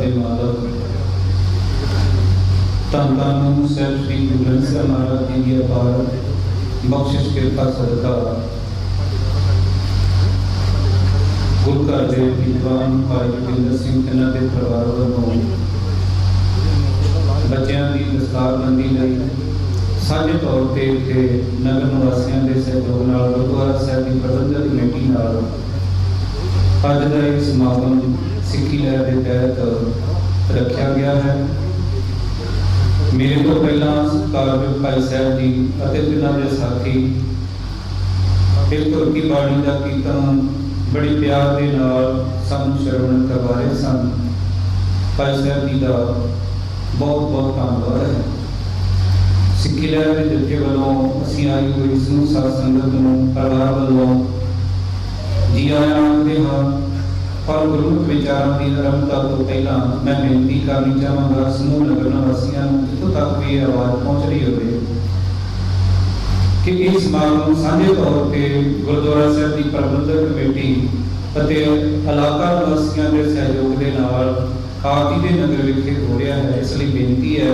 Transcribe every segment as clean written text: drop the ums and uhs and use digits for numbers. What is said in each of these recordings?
ਦੇ ਮਾਲਕ ਧੰਨ ਧੰਨ ਸਾਹਿਬ ਸ੍ਰੀ ਗੁਰੂ ਗ੍ਰੰਥ ਸਾਹਿਬ ਮਹਾਰਾਜ ਜੀ ਦੀ ਅਪਾਰ ਬਖਸ਼ਿਸ਼ ਕਿਰਪਾ ਸਦਕਾ ਗੁਰੂ ਘਰ ਦੇ ਵਿਦਵਾਨ ਭਾਈ ਜੋਗਿੰਦਰ ਸਿੰਘ ਇਹਨਾਂ ਦੇ ਪਰਿਵਾਰ ਵੱਲੋਂ ਬੱਚਿਆਂ ਦੀ ਦਸਤਾਰਬੰਦੀ ਲਈ ਸਾਂਝੇ ਤੌਰ ਤੇ ਇੱਥੇ ਨਗਰ ਨਿਵਾਸੀਆਂ ਦੇ ਸਹਿਯੋਗ ਨਾਲ ਗੁਰਦੁਆਰਾ ਸਾਹਿਬ ਦੀ ਪ੍ਰਬੰਧਕ ਕਮੇਟੀ ਨਾਲ ਅੱਜ ਦਾ ਇਹ ਸਮਾਗਮ ਸਿੱਖੀ ਲਹਿਰ ਦੇ ਤਹਿਤ ਰੱਖਿਆ ਗਿਆ ਹੈ। ਮੇਰੇ ਤੋਂ ਪਹਿਲਾਂ ਸਤਿਕਾਰਯੋਗ ਭਾਈ ਸਾਹਿਬ ਜੀ ਅਤੇ ਇਹਨਾਂ ਦੇ ਸਾਥੀ ਇਹ ਤੁਰਕੀ ਬਾਣੀ ਦਾ ਕੀਰਤਨ ਬੜੇ ਪਿਆਰ ਦੇ ਨਾਲ ਸਾਨੂੰ ਸ਼ਰਵਣ ਕਰਵਾ ਰਹੇ ਸਨ। ਭਾਈ ਸਾਹਿਬ ਜੀ ਦਾ ਬਹੁਤ ਬਹੁਤ ਧੰਨਵਾਦ ਹੈ। ਸਿੱਖੀ ਲਹਿਰ ਦੇ ਜਥੇ ਵੱਲੋਂ ਅਸੀਂ ਆਈ ਹੋਈ ਸਮੂਹ ਸਾਧ ਸੰਗਤ ਨੂੰ ਪਰਿਵਾਰ ਵੱਲੋਂ ਜੀ ਆਇਆਂ ਆਖਦੇ ਹਾਂ। ਪਰ ਗੁਰਮੁਖ ਵਿਚਾਰਾਂ ਦੀ ਆਰੰਭਤਾ ਤੋਂ ਪਹਿਲਾਂ ਮੈਂ ਬੇਨਤੀ ਕਰਨੀ ਚਾਹਾਂਗਾ ਸਮੂਹ ਨਗਰ ਨਿਵਾਸੀਆਂ ਨੂੰ, ਜਿੱਥੋਂ ਤੱਕ ਵੀ ਇਹ ਆਵਾਜ਼ ਪਹੁੰਚ ਰਹੀ ਹੋਵੇ, ਕਿ ਇਸ ਸਮਾਗਮ ਸਾਂਝੇ ਤੌਰ ਤੇ ਗੁਰਦੁਆਰਾ ਸਾਹਿਬ ਦੀ ਪ੍ਰਬੰਧਕ ਕਮੇਟੀ ਅਤੇ ਇਲਾਕਾ ਨਿਵਾਸੀਆਂ ਦੇ ਸਹਿਯੋਗ ਦੇ ਨਾਲ ਆਪ ਜੀ ਦੇ ਨਗਰ ਵਿਖੇ ਹੋ ਰਿਹਾ ਹੈ। ਇਸ ਲਈ ਬੇਨਤੀ ਹੈ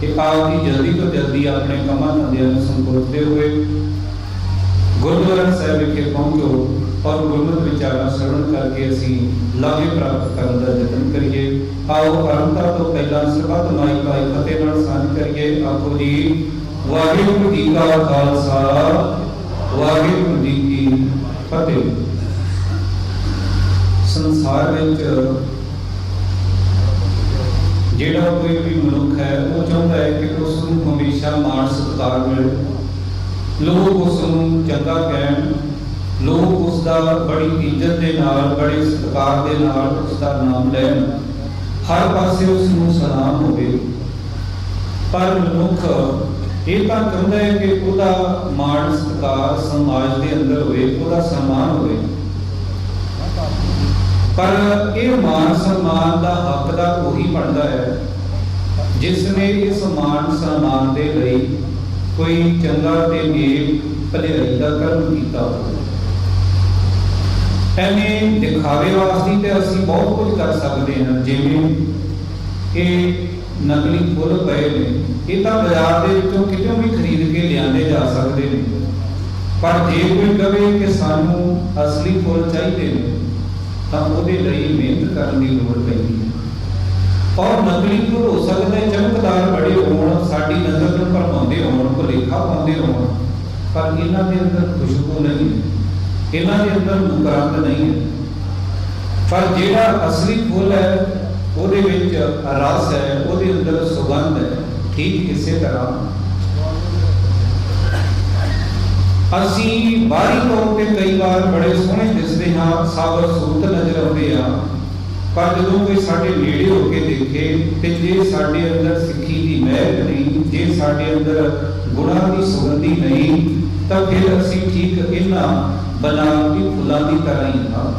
ਕਿ ਆਪ ਜੀ ਜਲਦੀ ਤੋਂ ਜਲਦੀ ਆਪਣੇ ਕੰਮਾਂ ਧੰਦਿਆਂ ਨੂੰ ਸੰਤੋਖਦੇ ਹੋਏ ਗੁਰਦੁਆਰਾ ਸਾਹਿਬ ਵਿਖੇ ਪਹੁੰਚੋ ਔਰ ਗੁਰਮਤਿ ਵਿਚਾਰਾਂ ਸਰਵਣ ਕਰਕੇ ਅਸੀਂ ਲਾਭੇ ਪ੍ਰਾਪਤ ਕਰਨ ਦਾ ਯਤਨ ਕਰੀਏ। ਆਓ ਆਰੰਭਤਾ ਤੋਂ ਪਹਿਲਾਂ ਸਰਬੱਤ ਮਾਈ ਭਾਈ ਫਤਿਹ ਨਾਲ ਸਾਂਝ ਕਰੀਏ। ਆਖੋ ਜੀ, ਵਾਹਿਗੁਰੂ ਜੀ ਕਾ ਖਾਲਸਾ, ਵਾਹਿਗੁਰੂ ਜੀ ਕੀ ਫਤਿਹ। ਸੰਸਾਰ ਵਿੱਚ ਜਿਹੜਾ ਕੋਈ ਵੀ ਮਨੁੱਖ ਹੈ ਉਹ ਚਾਹੁੰਦਾ ਹੈ ਕਿ ਉਸ ਨੂੰ ਹਮੇਸ਼ਾ ਮਾਣ ਸਤਿਕਾਰ ਮਿਲੇ, ਲੋਕ ਉਸ ਨੂੰ ਚੰਗਾ ਕਹਿਣ, ਲੋਕ ਉਸ ਦਾ ਬੜੀ ਇੱਜ਼ਤ ਦੇ ਨਾਲ, ਬੜੇ ਸਤਿਕਾਰ ਦੇ ਨਾਲ ਉਸ ਦਾ ਨਾਮ ਲੈਣ, ਹਰ ਪਾਸੇ ਉਸ ਨੂੰ ਸਲਾਮ ਹੋਵੇ। ਪਰ ਮਨੁੱਖ ਇਹ ਤਾਂ ਚਾਹੁੰਦਾ ਹੈ ਕਿ ਉਹਦਾ ਮਾਣ ਸਤਿਕਾਰ ਸਮਾਜ ਦੇ ਅੰਦਰ ਹੋਵੇ, ਉਹਦਾ ਸਨਮਾਨ ਹੋਵੇ। ਪਰ ਇਹ ਮਾਣ ਸਨਮਾਨ ਦਾ ਹੱਕਦਾਰ ਉਹੀ ਬਣਦਾ ਹੈ ਜਿਸ ਨੇ ਇਸ ਮਾਣ ਸਨਮਾਨ ਦੇ ਲਈ ਕੋਈ ਚੰਗਾ ਤੇ ਨੇਕ ਭਲਾਈ ਦਾ ਕਰਮ ਕੀਤਾ ਹੋਵੇ। ਐਵੇਂ ਦਿਖਾਵੇ ਵਾਸਤੇ ਤੇ ਅਸੀਂ ਬਹੁਤ ਕੁਝ ਕਰ ਸਕਦੇ ਹਾਂ, ਜਿਵੇਂ ਇਹ ਨਕਲੀ ਫੁੱਲ ਪਏ ਨੇ, ਇਹ ਤਾਂ ਬਾਜ਼ਾਰ ਦੇ ਵਿੱਚੋਂ ਕਿਤੋਂ ਵੀ ਖਰੀਦ ਕੇ ਲਿਆਂਦੇ ਜਾ ਸਕਦੇ ਨੇ। ਪਰ ਜੇ ਕੋਈ ਕਹੇ ਕਿ ਸਾਨੂੰ ਅਸਲੀ ਫੁੱਲ ਚਾਹੀਦੇ ਨੇ ਤਾਂ ਉਹਦੇ ਲਈ ਮਿਹਨਤ ਕਰਨ ਦੀ ਲੋੜ ਪੈਂਦੀ ਹੈ। ਔਰ ਨਕਲੀ ਫੁੱਲ ਹੋ ਸਕਦੇ ਚਮਕਦਾਰ ਬੜੇ ਹੋਣ, ਸਾਡੀ ਨਜ਼ਰ ਨੂੰ ਭਰਮਾਉਂਦੇ ਹੋਣ, ਭੁਲੇਖਾ ਪਾਉਂਦੇ ਹੋਣ, ਪਰ ਇਹਨਾਂ ਦੇ ਅੰਦਰ ਖੁਸ਼ਬੂ ਨਹੀਂ ਹੈ, ਇਹਨਾਂ ਦੇ ਅੰਦਰ ਮੁਕਰੰਦ ਨਹੀਂ ਹੈ। ਪਰ ਜਿਹੜਾ ਅਸਲੀ ਫੁੱਲ ਹੈ ਉਹਦੇ ਵਿੱਚ ਰਸ ਹੈ, ਉਹਦੇ ਅੰਦਰ ਸੁਗੰਧ ਹੈ। ਠੀਕ ਇਸੇ ਤਰ੍ਹਾਂ ਅਸੀਂ ਬਾਹਰੀ ਤੌਰ ਤੇ ਕਈ ਵਾਰ ਬੜੇ ਸੋਹਣੇ ਦਿਸਦੇ ਹਾਂ, ਸਾਬਰ ਸੂਰਤ ਨਜ਼ਰ ਆਉਂਦੇ ਆ, ਪਰ ਜਦੋਂ ਕੋਈ ਸਾਡੇ ਨੇੜੇ ਹੋ ਕੇ ਦੇਖੇ ਤੇ ਜੇ ਸਾਡੇ ਅੰਦਰ ਸਿੱਖੀ ਦੀ ਮਹਿਕ ਨਹੀਂ, ਜੇ ਸਾਡੇ ਅੰਦਰ ਗੁਣਾਂ ਦੀ ਸੁਗੰਧੀ ਨਹੀਂ, ਤਾਂ ਫਿਰ ਅਸੀਂ ਠੀਕ ਇਹਨਾਂ ਬਨਾਵਟੀ ਫੁੱਲਾਂ ਦੀ ਤਰ੍ਹਾਂ ਹੀ ਹਾਂ।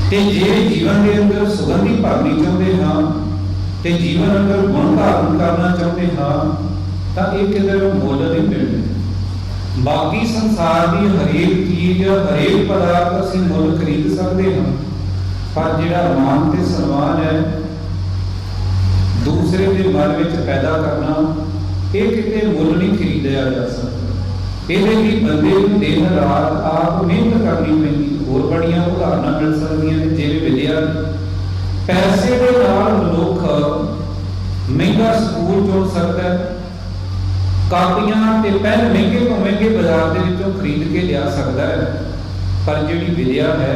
ਤੇ ਜੇ ਜੀਵਨ ਦੇ ਅੰਦਰ ਸੁਗੰਧੀ ਭਰਨੀ ਚਾਹੁੰਦੇ ਹਾਂ ਤੇ ਜੀਵਨ ਅੰਦਰ ਗੁਣ ਧਾਰਨ ਕਰਨਾ ਚਾਹੁੰਦੇ ਹਾਂ ਤਾਂ ਇਹ ਕਿਧਰੋਂ ਮੁੱਲ ਨਹੀਂ ਮਿਲਦਾ। ਬਾਕੀ ਸੰਸਾਰ ਦੀ ਹਰੇਕ ਚੀਜ਼, ਹਰੇਕ ਪਦਾਰਥ ਅਸੀਂ ਮੁੱਲ ਖਰੀਦ ਸਕਦੇ ਹਾਂ, ਪਰ ਜਿਹੜਾ ਮਾਣ ਤੇ ਸਨਮਾਨ ਹੈ ਦੂਸਰੇ ਦੇ ਮਨ ਵਿੱਚ ਪੈਦਾ ਕਰਨਾ, ਇਹ ਕਿਤੇ ਮੁੱਲ ਨਹੀਂ ਖਰੀਦਿਆ ਜਾ ਸਕਦਾ। ਇਹਦੇ ਲਈ ਬੰਦੇ ਨੂੰ ਦਿਨ ਰਾਤ ਆਪ ਮਿਹਨਤ ਕਰਨੀ ਪੈਂਦੀ। ਹੋਰ ਬੜੀਆਂ ਉਦਾਹਰਨਾਂ ਮਿਲ ਸਕਦੀਆਂ ਨੇ, ਜਿਵੇਂ ਵਿਦਿਆ। ਪੈਸੇ ਦੇ ਨਾਲ ਮਨੁੱਖ ਮਹਿੰਗਾ ਸਕੂਲ ਚੁਣ ਸਕਦਾ ਹੈ, ਕਾਪੀਆਂ ਤੇ ਪੈਨ ਮਹਿੰਗੇ ਤੋਂ ਮਹਿੰਗੇ ਬਾਜ਼ਾਰ ਦੇ ਵਿੱਚੋਂ ਖਰੀਦ ਕੇ ਲਿਆ ਸਕਦਾ ਹੈ, ਪਰ ਜਿਹੜੀ ਵਿਦਿਆ ਹੈ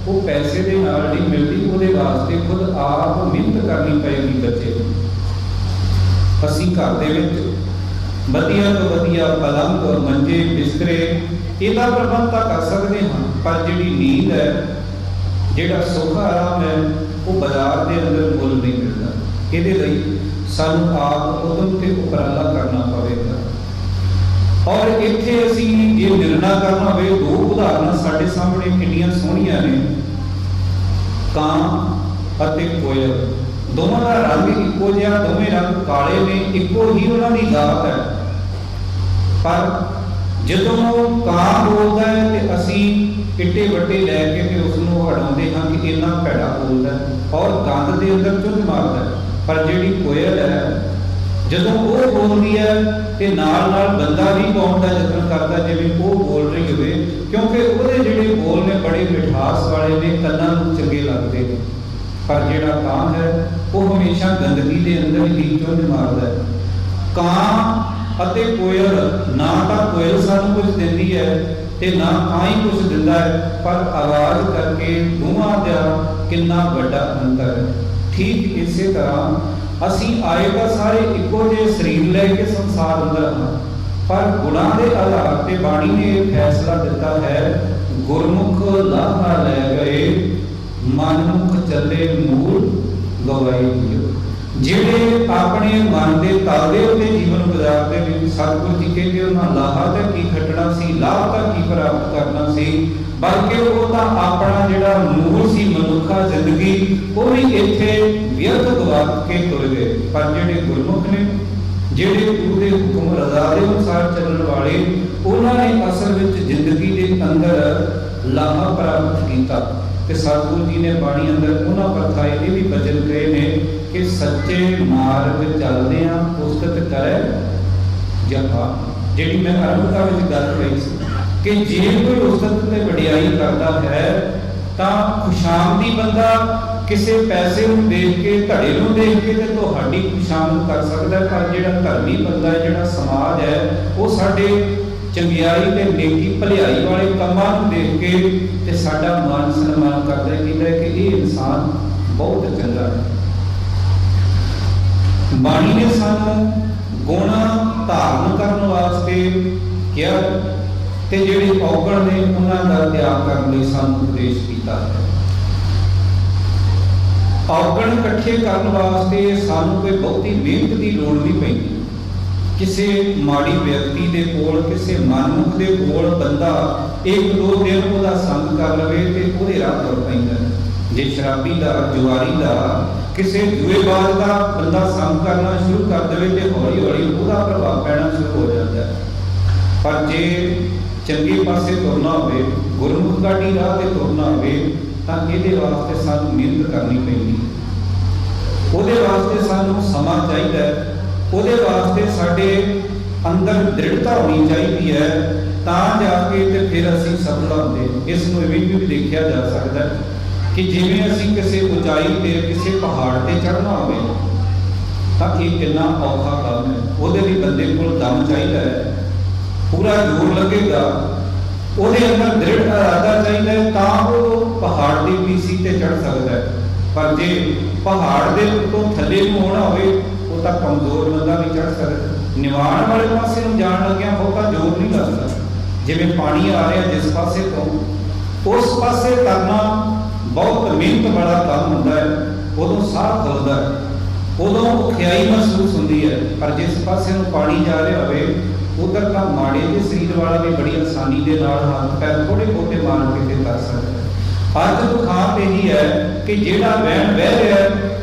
ਉਹ ਪੈਸੇ ਦੇ ਨਾਲ ਨਹੀਂ ਮਿਲਦੀ। ਉਹਦੇ ਵਾਸਤੇ ਖੁਦ ਆਪ ਮਿਹਨਤ ਕਰਨੀ ਪਏਗੀ ਬੱਚੇ ਨੂੰ। ਅਸੀਂ ਘਰ ਦੇ ਵਿੱਚ ਵਧੀਆ ਤੋਂ ਵਧੀਆ ਪਲੰਗ, ਮੰਜੇ, ਬਿਸਤਰੇ ਇਹਦਾ ਪ੍ਰਬੰਧ ਤਾਂ ਕਰ ਸਕਦੇ ਹਾਂ, ਪਰ ਜਿਹੜੀ ਨੀਂਦ ਹੈ, ਜਿਹੜਾ ਸੁੱਖ ਆਰਾਮ ਹੈ, ਉਹ ਬਾਜ਼ਾਰ ਦੇ ਅੰਦਰ ਮੁੱਲ ਨਹੀਂ ਮਿਲਦਾ। ਇਹਦੇ ਲਈ ਸਾਨੂੰ ਆਪ ਉਦਮ ਤੇ ਉਪਰਾਲਾ ਕਰਨਾ ਪਵੇਗਾ। ਔਰ ਇੱਥੇ ਅਸੀਂ ਜੇ ਨਿਰਣਾ ਕਰਨਾ ਹੋਵੇ, ਦੋ ਉਦਾਹਰਨਾਂ ਸਾਡੇ ਸਾਹਮਣੇ ਕਿੰਨੀਆਂ ਸੋਹਣੀਆਂ ਨੇ। ਕਾਂ ਅਤੇ ਕੋਇਲ, ਦੋਵਾਂ ਦਾ ਰੰਗ ਇੱਕੋ ਜਿਹਾ, ਦੋਵੇਂ ਰੰਗ ਕਾਲੇ ਨੇ, ਇੱਕੋ ਹੀ ਉਹਨਾਂ ਦੀ ਜਾਤ ਹੈ। ਪਰ ਜਦੋਂ ਕਾਂ ਬੋਲਦਾ ਹੈ ਤੇ ਅਸੀਂ ਇੱਟੇ ਵੱਟੇ ਲੈ ਕੇ ਤੇ ਉਸ ਨੂੰ ਹਟਾਉਂਦੇ ਹਾਂ ਕਿ ਇੰਨਾ ਭੈੜਾ ਬੋਲਦਾ ਔਰ ਗੰਦ ਦੇ ਅੰਦਰ ਚੁੱਝ ਮਾਰਦਾ। ਪਰ ਜਿਹੜੀ ਕੋਇਲ ਹੈ, ਜਦੋਂ ਉਹ ਬੋਲਦੀ ਹੈ ਤੇ ਨਾਲ ਨਾਲ ਬੰਦਾ ਵੀ ਗਾਉਣ ਦਾ ਯਤਨ ਕਰਦਾ ਜਿਵੇਂ ਉਹ ਬੋਲ ਰਹੀ ਹੋਵੇ, ਕਿਉਂਕਿ ਉਹਦੇ ਜਿਹੜੇ ਬੋਲ ਨੇ ਬੜੇ ਮਿਠਾਸ ਵਾਲੇ ਨੇ, ਕੰਨਾਂ ਨੂੰ ਚੰਗੇ ਲੱਗਦੇ ਨੇ। ਪਰ ਜਿਹੜਾ ਕਾਂ ਹੈ ਉਹ ਹਮੇਸ਼ਾ ਗੰਦਗੀ ਦੇ ਅੰਦਰ ਹੀ ਚੁੱਝ ਮਾਰਦਾ ਹੈ। ਕਾਂ ਅਤੇ ਕੋਇਲ, ਨਾ ਤਾਂ ਕੋਇਲ ਸਾਨੂੰ ਕੁਝ ਦਿੰਦੀ ਹੈ ਤੇ ਨਾ ਕਾਂ ਹੀ ਕੁਝ ਦਿੰਦਾ ਹੈ, ਪਰ ਆਵਾਜ਼ ਕਰਕੇ ਦੋਵਾਂ ਦਾ ਕਿੰਨਾ ਵੱਡਾ ਅੰਤਰ ਹੈ। ਠੀਕ ਇਸੇ ਤਰ੍ਹਾਂ ਅਸੀਂ ਆਏ ਤਾਂ ਸਾਰੇ ਇੱਕੋ ਜਿਹੇ ਸਰੀਰ ਲੈ ਕੇ ਸੰਸਾਰ ਅੰਦਰ ਹਾਂ, ਪਰ ਗੁਣਾਂ ਦੇ ਆਧਾਰ ਤੇ ਬਾਣੀ ਨੇ ਇਹ ਫੈਸਲਾ ਦਿੱਤਾ ਹੈ, ਗੁਰਮੁਖ ਲਾਹਾ ਲੈ ਗਏ, ਮਨਮੁਖ ਚੱਲੇ ਮੂਲ ਗਵਾਈ ਦਿਓ। ਜਿਹੜੇ ਆਪਣੇ ਮਨ ਦੇ ਤਾਲੇ ਉੱਤੇ ਜੀਵਨ ਗੁਜ਼ਾਰਦੇ ਨੇ, ਸਤਿਗੁਰੂ ਜੀ ਕਹਿੰਦੇ ਉਹਨਾਂ ਲਾਹਾ ਤਾਂ ਕੀ ਖੱਟਣਾ ਸੀ, ਲਾਭ ਤਾਂ ਕੀ ਪ੍ਰਾਪਤ ਕਰਨਾ ਸੀ, ਬਲਕਿ ਉਹ ਤਾਂ ਆਪਣਾ ਜਿਹੜਾ ਮੂਲ ਸੀ ਮਨੁੱਖਾ ਜ਼ਿੰਦਗੀ, ਉਹ ਵੀ ਇੱਥੇ ਵਿਅਰਥ ਗਵਾ ਕੇ ਤੁਰ ਗਏ। ਪਰ ਜਿਹੜੇ ਗੁਰਮੁਖ ਨੇ, ਜਿਹੜੇ ਗੁਰੂ ਦੇ ਹੁਕਮ ਰਜ਼ਾ ਦੇ ਅਨੁਸਾਰ ਚੱਲਣ ਵਾਲੇ, ਉਹਨਾਂ ਨੇ ਅਸਲ ਵਿੱਚ ਜ਼ਿੰਦਗੀ ਦੇ ਅੰਦਰ ਲਾਹਾ ਪ੍ਰਾਪਤ ਕੀਤਾ। ਤੇ ਸਤਿਗੁਰੂ ਜੀ ਨੇ ਬਾਣੀ ਅੰਦਰ ਉਹਨਾਂ ਪਰਥਾਏ ਇਹ ਵੀ ਬਚਨ ਕਹੇ ਨੇ ਕਿ ਸੱਚੇ ਮਾਰਗ ਚੱਲਦੇ ਆ ਉਸਤਤ ਕਰੇ ਜਪਾ। ਜਿਹੜੀ ਮੈਂ ਆਰੰਭਤਾ ਵਿੱਚ ਗੱਲ ਕਹੀ ਸੀ ਕਿ ਜੇ ਕੋਈ ਉਸਤਤ ਤੇ ਵਡਿਆਈ ਕਰਦਾ ਹੈ ਤਾਂ ਖੁਸ਼ਾਮਦੀ ਬੰਦਾ ਕਿਸੇ ਪੈਸੇ ਨੂੰ ਦੇਖ ਕੇ, ਧੜੇ ਨੂੰ ਦੇਖ ਕੇ ਤੇ ਤੁਹਾਡੀ ਖੁਸ਼ਾਮਦ ਕਰ ਸਕਦਾ, ਪਰ ਜਿਹੜਾ ਧਰਮੀ ਬੰਦਾ ਹੈ, ਜਿਹੜਾ ਸਮਾਜ ਹੈ, ਉਹ ਸਾਡੇ ਚੰਗਿਆਈ ਤੇ ਨੇਕੀ ਭਲਾਈ ਵਾਲੇ ਕੰਮਾਂ ਨੂੰ ਦੇਖ ਕੇ ਤੇ ਸਾਡਾ ਮਾਨ ਸਨਮਾਨ ਕਰਦਾ ਹੈ, ਕਹਿੰਦਾ ਕਿ ਇਹ ਇਨਸਾਨ ਬਹੁਤ ਚੰਗਾ ਹੈ। ਬਾਣੀ ਨੇ ਸਾਨੂੰ ਗੁਣ ਧਾਰਨ ਕਰਨ ਵਾਸਤੇ ਕਿਹਾ ਤੇ ਜਿਹੜੇ ਔਗਣ ਨੇ ਉਹਨਾਂ ਦਾ ਤਿਆਗ ਕਰਨ ਲਈ ਸਾਨੂੰ ਉਪਦੇਸ਼ ਕੀਤਾ ਹੈ। ਔਗਣ ਇਕੱਠੇ ਕਰਨ ਵਾਸਤੇ ਸਾਨੂੰ ਕੋਈ ਬਹੁਤੀ ਮਿਹਨਤ ਦੀ ਲੋੜ ਨਹੀਂ ਪੈਂਦੀ। ਕਿਸੇ ਮਾੜੀ ਵਿਅਕਤੀ ਦੇ ਕੋਲ, ਕਿਸੇ ਮਨਮੁਖ ਦੇ ਕੋਲ ਬੰਦਾ ਇੱਕ ਦੋ ਦਿਨ ਉਹਦਾ ਸੰਗ ਕਰ ਲਵੇ ਤੇ ਉਹਦੇ ਰਾਹ ਤੁਰ ਪੈਂਦਾ। ਜੇ ਸ਼ਰਾਬੀ ਦਾ, ਜੁਆਰੀ ਦਾ, ਕਿਸੇ ਜੂਏਬਾਜ਼ ਦਾ ਬੰਦਾ ਸੰਗ ਕਰਨਾ ਸ਼ੁਰੂ ਕਰ ਦੇਵੇ ਤੇ ਹੌਲੀ ਹੌਲੀ ਉਹਦਾ ਪ੍ਰਭਾਵ ਪੈਣਾ ਸ਼ੁਰੂ ਹੋ ਜਾਂਦਾ ਹੈ। ਪਰ ਜੇ ਚੰਗੇ ਪਾਸੇ ਤੁਰਨਾ ਹੋਵੇ, ਗੁਰਮੁਖ ਗਾਡੀ ਰਾਹ ਤੇ ਤੁਰਨਾ ਹੋਵੇ, ਤਾਂ ਇਹਦੇ ਵਾਸਤੇ ਸਾਨੂੰ ਮਿਹਨਤ ਕਰਨੀ ਪੈਂਦੀ ਹੈ। ਉਹਦੇ ਵਾਸਤੇ ਸਾਨੂੰ ਸਮਾਂ ਚਾਹੀਦਾ ਹੈ, ਉਹਦੇ ਵਾਸਤੇ ਸਾਡੇ ਅੰਦਰ ਦ੍ਰਿੜਤਾ ਹੋਣੀ ਚਾਹੀਦੀ ਹੈ, ਤਾਂ ਜਾ ਕੇ ਤੇ ਫਿਰ ਅਸੀਂ ਸਫਲ ਹੁੰਦੇ। ਇਸ ਨੂੰ ਇਹ ਵੀ ਦੇਖਿਆ ਜਾ ਸਕਦਾ ਹੈ ਕਿ ਜਿਵੇਂ ਅਸੀਂ ਕਿਸੇ ਉਚਾਈ ਤੇ, ਕਿਸੇ ਪਹਾੜ ਤੇ ਚੜ੍ਹਨਾ ਹੋਵੇ ਤਾਂ ਇਹ ਕਿੰਨਾ ਔਖਾ ਕੰਮ ਹੈ। ਉਹਦੇ ਲਈ ਬੰਦੇ ਕੋਲ ਦਮ ਚਾਹੀਦਾ ਹੈ, ਪੂਰਾ ਜ਼ੋਰ ਲੱਗੇਗਾ, ਉਹਦੇ ਅੰਦਰ ਦ੍ਰਿੜ ਇਰਾਦਾ ਚਾਹੀਦਾ ਹੈ, ਤਾਂ ਉਹ ਪਹਾੜ ਦੀ ਪੀਸੀ ਤੇ ਚੜ੍ਹ ਸਕਦਾ ਹੈ। ਪਰ ਜੇ ਪਹਾੜ ਦੇ ਉੱਤੋਂ ਥੱਲੇ ਨੂੰ ਆਉਣਾ ਹੋਵੇ, ਉਹ ਤਾਂ ਕਮਜ਼ੋਰ ਬੰਦਾ ਵੀ ਚੜ੍ਹ ਸਕਦਾ। ਨਿਵਾਣ ਵਾਲੇ ਪਾਸੇ ਨੂੰ ਜਾਣ ਲੱਗਿਆ ਬਹੁਤਾ ਜ਼ੋਰ ਨਹੀਂ ਲੱਗਦਾ। ਜਿਵੇਂ ਪਾਣੀ ਆ ਰਿਹਾ ਜਿਸ ਪਾਸੇ ਤੋਂ, ਉਸ ਪਾਸੇ ਕਰਨਾ ਬਹੁਤ ਮਿਹਨਤ ਵਾਲਾ ਕੰਮ ਹੁੰਦਾ ਹੈ। ਉਦੋਂ ਸਾਹ ਖੁੱਲਦਾ ਹੈ, ਉਦੋਂ ਔਖਿਆਈ ਮਹਿਸੂਸ ਹੁੰਦੀ ਹੈ। ਪਰ ਜਿਸ ਪਾਸੇ ਨੂੰ ਪਾਣੀ ਜਾ ਰਿਹਾ ਹੋਵੇ, ਉਧਰ ਤਾਂ ਮਾੜੇ ਜਿਹੇ ਸਰੀਰ ਵਾਲਾ ਵੀ ਬੜੀ ਆਸਾਨੀ ਦੇ ਨਾਲ ਹੱਥ ਪੈਰ ਥੋੜੇ ਬਹੁਤੇ ਮਾਰ ਕੇ ਤੇ ਕਰ ਸਕਦਾ ਹੈ। ਅੱਜ ਦੁਖਾਂਤ ਇਹੀ ਹੈ ਕਿ ਜਿਹੜਾ ਵਹਿਣ ਵਹਿ ਰਿਹਾ ਹੈ,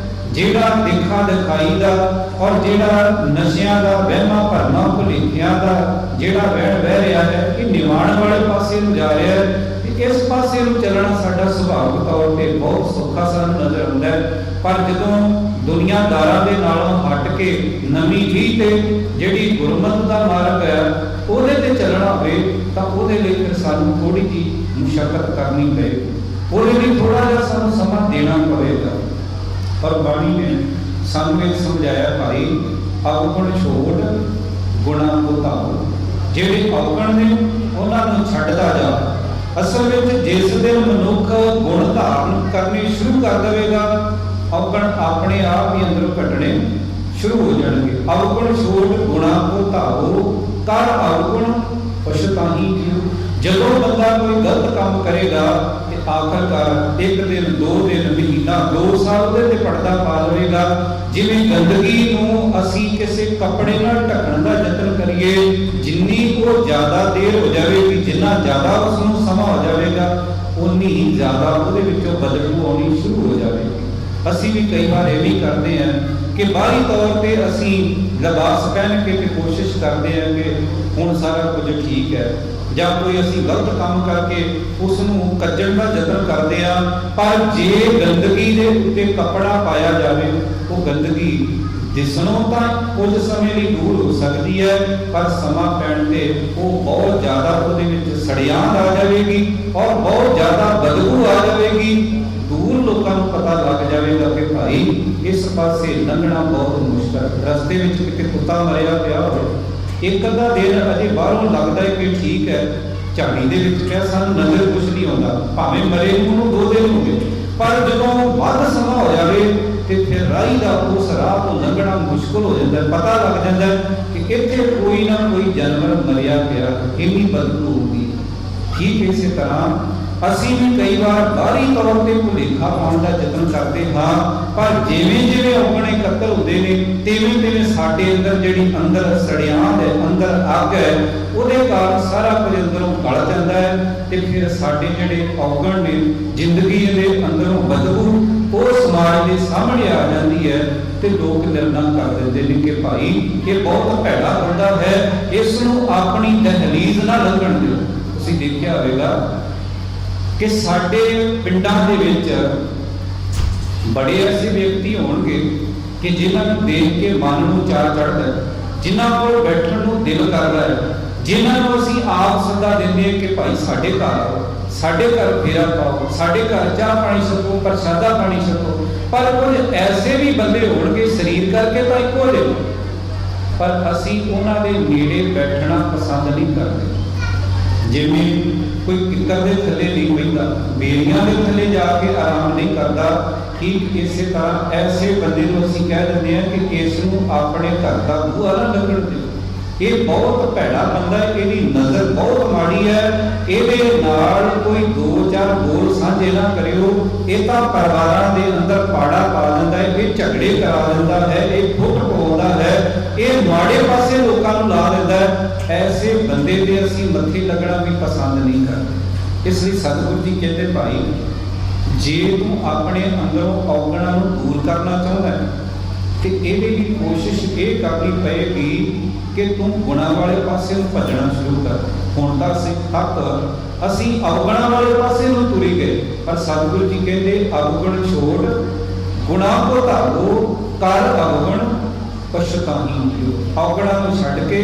ਜਿਹੜਾ ਦੇਖਾ ਦਿਖਾਈ ਦਾ ਔਰ ਜਿਹੜਾ ਨਸ਼ਿਆਂ ਦਾ, ਵਹਿਮਾਂ ਭਰਮਾਂ ਭੁਲੇਖਿਆਂ ਦਾ ਜਿਹੜਾ ਵਹਿਣ ਵਹਿ ਰਿਹਾ ਹੈ, ਇਹ ਨਿਵਾਣ ਵਾਲੇ ਪਾਸੇ ਨੂੰ ਜਾ ਰਿਹਾ ਹੈ। ਇਸ ਪਾਸੇ ਨੂੰ ਚੱਲਣਾ ਸਾਡਾ ਸੁਭਾਵਿਕ ਤੌਰ ਤੇ ਬਹੁਤ ਸੌਖਾ ਸਾਨੂੰ ਨਜ਼ਰ ਆਉਂਦਾ ਹੈ। ਪਰ ਜਦੋਂ ਦੁਨੀਆਦਾਰਾਂ ਦੇ ਨਾਲੋਂ ਹਟ ਕੇ ਨਵੀਂ ਲੀਹ ਤੇ ਜਿਹੜੀ ਗੁਰਮਤਿ ਦਾ ਮਾਰਗ ਹੈ ਉਹਦੇ ਤੇ ਚੱਲਣਾ ਹੋਵੇ, ਤਾਂ ਉਹਦੇ ਲਈ ਫਿਰ ਸਾਨੂੰ ਥੋੜੀ ਜਿਹੀ ਮੁਸ਼ੱਕਤ ਕਰਨੀ ਪਏਗੀ, ਉਹਦੇ ਲਈ ਥੋੜਾ ਜਿਹਾ ਸਾਨੂੰ ਸਮਾਂ ਦੇਣਾ ਪਵੇਗਾ। ਪਰ ਬਾਣੀ ਨੇ ਸਾਨੂੰ ਇਹ ਸਮਝਾਇਆ, ਭਾਈ ਔਗਣ ਛੋੜ ਗੁਣਾ ਕੋ ਧਾਰੋ। ਜਿਹੜੇ ਔਗਣ ਨੇ ਉਹਨਾਂ ਨੂੰ ਛੱਡਦਾ ਜਾ। ਅਸਲ ਵਿੱਚ ਜਿਸ ਦਿਨ ਮਨੁੱਖ ਗੁਣ ਧਾਰਨ ਕਰਨੇ ਸ਼ੁਰੂ ਕਰ ਦੇਵੇਗਾ, ਔਗਣ ਆਪਣੇ ਆਪ ਹੀ ਅੰਦਰੋਂ ਘਟਣੇ ਸ਼ੁਰੂ ਹੋ ਜਾਣਗੇ। ਔਗਣ ਛੋੜ ਗੁਣਾ ਕੋ ਧਾਰੋ, ਕਰ ਔਗਣ ਪਛਤਾਹੀ ਜਿਉ। ਜਦੋਂ ਬੰਦਾ ਕੋਈ ਗਲਤ ਕੰਮ ਕਰੇਗਾ ਤੇ ਆਖਰਕਾਰ ਇੱਕ ਦਿਨ, 2 ਦਿਨ, ਮਹੀਨਾ, 2 ਸਾਲ ਉਹਦੇ ਤੇ ਪਰਦਾ ਪਾ ਲਵੇਗਾ। ਜਿਵੇਂ ਗੰਦਗੀ ਨੂੰ ਅਸੀਂ ਕਿਸੇ ਕੱਪੜੇ ਨਾਲ ਢੱਕਣ ਦਾ ਯਤਨ ਕਰੀਏ, ਜਿੰਨੀ ਉਹ ਜ਼ਿਆਦਾ ਦੇਰ ਹੋ ਜਾਵੇਗੀ, ਜਿੰਨਾ ਜ਼ਿਆਦਾ ਉਸ ਨੂੰ ਸਮਾਂ ਹੋ ਜਾਵੇਗਾ, ਉਨੀ ਹੀ ਜ਼ਿਆਦਾ ਉਹਦੇ ਵਿੱਚੋਂ ਬਦਬੂ ਆਉਣੀ ਸ਼ੁਰੂ ਹੋ ਜਾਵੇਗੀ। ਅਸੀਂ ਵੀ ਕਈ ਵਾਰ ਇਹ ਵੀ ਕਰਦੇ ਹਾਂ ਕਿ ਬਾਹਰੀ ਤੌਰ ਤੇ ਅਸੀਂ ਲਿਬਾਸ ਪਹਿਨ ਕੇ ਤੇ ਕੋਸ਼ਿਸ਼ ਕਰਦੇ ਹਾਂ ਕਿ ਹੁਣ ਸਾਰਾ ਕੁਝ ਠੀਕ ਹੈ, ਜਾਂ ਕੋਈ ਅਸੀਂ ਗਲਤ ਕੰਮ ਕਰਕੇ ਉਸ ਨੂੰ ਕੱਜਣ ਦਾ ਯਤਨ ਕਰਦੇ ਆ, ਪਰ ਜੇ ਗੰਦਗੀ ਦੇ ਉੱਤੇ ਕੱਪੜਾ ਪਾਇਆ ਜਾਵੇ ਉਹ ਗੰਦਗੀ ਦਿਸਣੋਂ ਤਾਂ ਕੁਝ ਸਮੇਂ ਲਈ ਦੂਰ ਹੋ ਸਕਦੀ ਹੈ, ਪਰ ਸਮਾਂ ਪੈਣ ਤੇ ਉਹ ਬਹੁਤ ਜ਼ਿਆਦਾ ਉਹਦੇ ਵਿੱਚ ਸੜਿਆਂਦ ਆ ਜਾਵੇਗੀ ਔਰ ਬਹੁਤ ਜ਼ਿਆਦਾ ਬਦਬੂ ਆ ਜਾਵੇਗੀ। ਦੂਰ ਲੋਕਾਂ ਨੂੰ ਪਤਾ ਲੱਗ ਜਾਵੇਗਾ ਕਿ ਭਾਈ ਇਸ ਪਾਸੇ ਲੰਘਣਾ ਬਹੁਤ ਮੁਸ਼ਕਲ, ਰਸਤੇ ਵਿੱਚ ਕਿਤੇ ਕੁੱਤਾ ਮਰਿਆ ਪਿਆ ਹੋਵੇ, ਇੱਕ ਅੱਧਾ ਦਿਨ ਅਜੇ ਬਾਹਰੋਂ ਲੱਗਦਾ ਹੈ ਕਿ ਠੀਕ ਹੈ, ਝਾੜੀ ਦੇ ਵਿੱਚ ਕਿਹਾ ਸਾਨੂੰ ਨਜ਼ਰ ਕੁਛ ਨਹੀਂ ਆਉਂਦਾ, ਭਾਵੇਂ ਮਰੇ ਨੂੰ 2 ਦਿਨ ਹੋ ਗਏ, ਪਰ ਜਦੋਂ ਵੱਧ ਸਮਾਂ ਹੋ ਜਾਵੇ ਤੇ ਫਿਰ ਰਾਹੀ ਦਾ ਉਸ ਰਾਹ ਤੋਂ ਲੰਘਣਾ ਮੁਸ਼ਕਲ ਹੋ ਜਾਂਦਾ, ਪਤਾ ਲੱਗ ਜਾਂਦਾ ਕਿ ਇੱਥੇ ਕੋਈ ਨਾ ਕੋਈ ਜਾਨਵਰ ਮਰਿਆ ਪਿਆ, ਇੰਨੀ ਬਦਬੂ ਹੁੰਦੀ। ਠੀਕ ਇਸੇ ਤਰ੍ਹਾਂ ਅਸੀਂ ਵੀ ਕਈ ਵਾਰ ਬਾਹਰੀ ਤੌਰ ਤੇ ਭੁਲੇਖਾ ਪਾਉਣ ਦਾ ਯਤਨ ਕਰਦੇ ਹਾਂ, ਪਰ ਜਿਵੇਂ ਜਿਵੇਂ ਔਗਣ ਇਕੱਤਰ ਹੁੰਦੇ ਨੇ ਤਿਵੇਂ ਤਿਵੇਂ ਸਾਡੇ ਅੰਦਰ ਜਿਹੜੀ ਅੰਦਰ ਸੜਿਆਂਦ ਹੈ, ਅੰਦਰ ਅੱਗ ਹੈ, ਉਹਦੇ ਕਾਰਨ ਸਾਰਾ ਕੁਝ ਅੰਦਰੋਂ ਗਲ ਜਾਂਦਾ ਹੈ ਤੇ ਫਿਰ ਸਾਡੇ ਜਿਹੜੇ ਔਗਣ ਨੇ ਜ਼ਿੰਦਗੀ ਦੇ ਅੰਦਰੋਂ ਬਦਬੂ ਉਹ ਸਮਾਜ ਦੇ ਸਾਹਮਣੇ ਆ ਜਾਂਦੀ ਹੈ ਤੇ ਲੋਕ ਨਿਰਣਾ ਕਰ ਦਿੰਦੇ ਨੇ ਕਿ ਭਾਈ ਇਹ ਬਹੁਤ ਭੈੜਾ ਬੰਦਾ ਹੈ, ਇਸ ਨੂੰ ਆਪਣੀ ਦਹਲੀਜ਼ ਨਾ ਲੰਘਣ ਦਿਓ। ਤੁਸੀਂ ਦੇਖਿਆ ਹੋਵੇਗਾ ਕਿ ਸਾਡੇ ਪਿੰਡਾਂ ਦੇ ਵਿੱਚ ਬੜੇ ਐਸੇ ਵਿਅਕਤੀ ਹੋਣਗੇ ਕਿ ਜਿਨ੍ਹਾਂ ਨੂੰ ਦੇਖ ਕੇ ਮਨ ਨੂੰ ਚਾਅ ਚੜ੍ਹਦਾ, ਜਿਨ੍ਹਾਂ ਕੋਲ ਬੈਠਣ ਨੂੰ ਦਿਲ ਕਰਦਾ ਹੈ, ਜਿਨ੍ਹਾਂ ਨੂੰ ਅਸੀਂ ਆਪ ਸੱਦਾ ਦਿੰਦੇ ਹਾਂ ਕਿ ਭਾਈ ਸਾਡੇ ਘਰ ਆਓ, ਸਾਡੇ ਘਰ ਫੇਰਾ ਪਾਓ, ਸਾਡੇ ਘਰ ਚਾਹ ਪਾਣੀ ਛਕੋ, ਪ੍ਰਸ਼ਾਦਾ ਪਾਣੀ ਛਕੋ। ਪਰ ਕੁਝ ਐਸੇ ਵੀ ਬੰਦੇ ਹੋਣਗੇ ਸਰੀਰ ਕਰਕੇ ਤਾਂ ਇੱਕੋ ਜਿਹੇ, ਪਰ ਅਸੀਂ ਉਹਨਾਂ ਦੇ ਨੇੜੇ ਬੈਠਣਾ ਪਸੰਦ ਨਹੀਂ ਕਰਦੇ। ਜਿਵੇਂ ਕੋਈ ਕਿੱਕਰ ਦੇ ਥੱਲੇ ਨਹੀਂ ਬੈਠਦਾ, ਬੇਰੀਆਂ ਦੇ ਥੱਲੇ ਜਾ ਕੇ ਆਰਾਮ ਨਹੀਂ ਕਰਦਾ, ਠੀਕ ਇਸੇ ਤਰ੍ਹਾਂ ਐਸੇ ਬੰਦੇ ਨੂੰ ਅਸੀਂ ਕਹਿ ਦਿੰਦੇ ਹਾਂ ਕਿ ਇਸ ਨੂੰ ਆਪਣੇ ਘਰ ਦਾ ਬੂਹਾ ਨਾ ਲੱਗਣ ਦਿਓ, ਇਹ ਬਹੁਤ ਭੈੜਾ ਬੰਦਾ ਹੈ, ਇਹਦੀ ਨਜ਼ਰ ਬਹੁਤ ਮਾੜੀ ਹੈ, ਇਹਦੇ ਨਾਲ ਕੋਈ 2-4 ਬੋਲ ਸਾਂਝੇ ਨਾ ਕਰਿਓ, ਇਹ ਤਾਂ ਪਰਿਵਾਰਾਂ ਦੇ ਅੰਦਰ ਪਾੜਾ ਪਾ ਦਿੰਦਾ ਹੈ, ਇਹ ਝਗੜੇ ਕਰਾ ਦਿੰਦਾ ਹੈ, ਇਹ ਫੁੱਟ ਪਾਉਂਦਾ ਹੈ, ਇਹ ਮਾੜੇ ਪਾਸੇ ਲੋਕਾਂ ਨੂੰ ਲਾ ਦਿੰਦਾ ਹੈ। ਐਸੇ ਬੰਦੇ ਦੇ ਅਸੀਂ ਮੱਥੇ ਲੱਗਣਾ ਵੀ ਪਸੰਦ ਨਹੀਂ ਕਰਦੇ। ਇਸ ਲਈ ਸਤਿਗੁਰੂ ਜੀ ਕਹਿੰਦੇ ਭਾਈ ਜੇ ਤੂੰ ਆਪਣੇ ਅੰਦਰੋਂ ਔਗਣਾਂ ਨੂੰ ਦੂਰ ਕਰਨਾ ਚਾਹੁੰਦਾ ਹੈ ਤੇ ਇਹਦੇ ਲਈ ਕੋਸ਼ਿਸ਼ ਇਹ ਕਰਨੀ ਪਏਗੀ ਕਿ ਤੂੰ ਗੁਣਾਂ ਵਾਲੇ ਪਾਸੇ ਨੂੰ ਭੱਜਣਾ ਸ਼ੁਰੂ ਕਰ। ਹੁਣ ਤੱਕ ਅਸੀਂ ਅਵਗੁਣਾਂ ਵਾਲੇ ਪਾਸੇ ਨੂੰ ਤੁਰੀ ਗਏ, ਪਰ ਸਤਿਗੁਰੂ ਜੀ ਕਹਿੰਦੇ ਅਵਗੁਣ ਛੋੜ ਗੁਣਾਂ ਕੋ ਧਾਰੋ, ਕਰ ਅਵਗੁਣ ਪਛਤਾਹੀਂ। ਔਗਣਾਂ ਨੂੰ ਛੱਡ ਕੇ